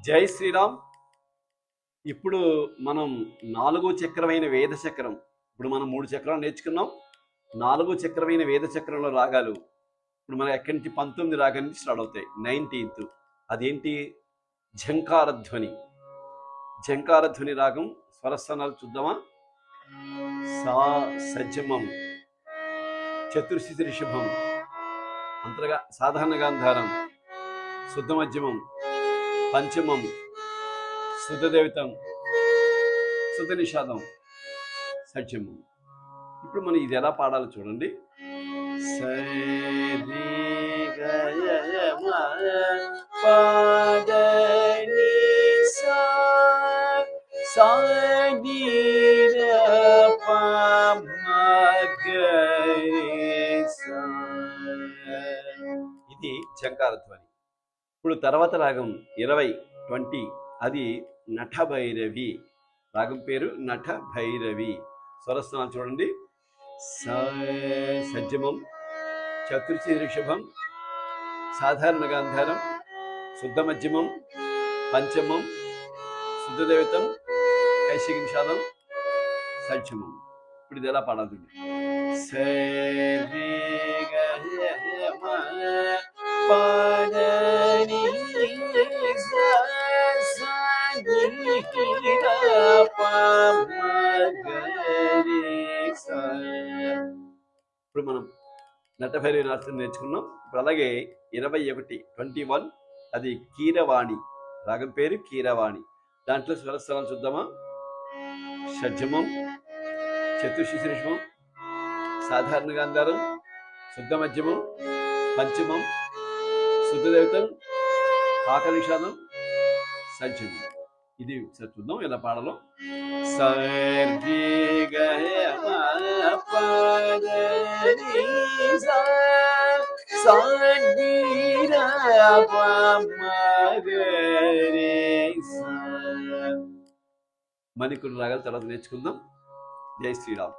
జై శ్రీరామ్. ఇప్పుడు మనం 4వ చక్రమైన వేద చక్రం, ఇప్పుడు మనం 3 చక్రాలు నేర్చుకున్నాం. 4వ చక్రమైన వేద చక్రంలో రాగాలు ఇప్పుడు మనం ఎక్కడి నుంచి 19 రాగం నుంచి స్టార్ట్ అవుతాయి. 19th అదేంటి? ఝంకారధ్వని. ఝంకారధ్వని రాగం స్వరస్థానాలు చూద్దామా? సా సజ్జమం, చతుర్శితి రిషభం, అంతరగా సాధారణ గాంధారం, శుద్ధ మధ్యమం, పంచమం, శుద్ధదేవితం, శుద్ధ నిషాదం, సత్యమం. ఇప్పుడు మనం ఇది ఎలా పాడాలో చూడండి. ఇది ఝంకారధ్వని. ఇప్పుడు తర్వాత రాగం 20 అది నటభైరవి. రాగం పేరు నటభైరవి. స్వరస్థానాలు చూడండి. సజ్జమం, చతుర్థి రిషభం, సాధారణ గాంధారం, శుద్ధ మధ్యమం, పంచమం, శుద్ధదేవితం, కైశిక నిషాదం, సత్యమం. ఇప్పుడు ఇది ఎలా పాడాలి? ఇప్పుడు మనం నటభైరవి నాట్యం నేర్చుకున్నాం. ఇప్పుడు అలాగే 21 అది కీరవాణి. రాగం పేరు కీరవాణి. దాంట్లో స్వరస్థానాలు చూద్దామా? షడ్జమం, చతుర్శితి రిషభం, సాధారణ గాంధారం, శుద్ధ మధ్యమం, పంచమం, శుద్ధదేవితం, కాక నిషాదం, సంచమం. ఇది ఒకసారి చూద్దాం ఎలా పాడాలో. మణికుడు రాగాలు తర్వాత నేర్చుకుందాం. జై శ్రీరామ్.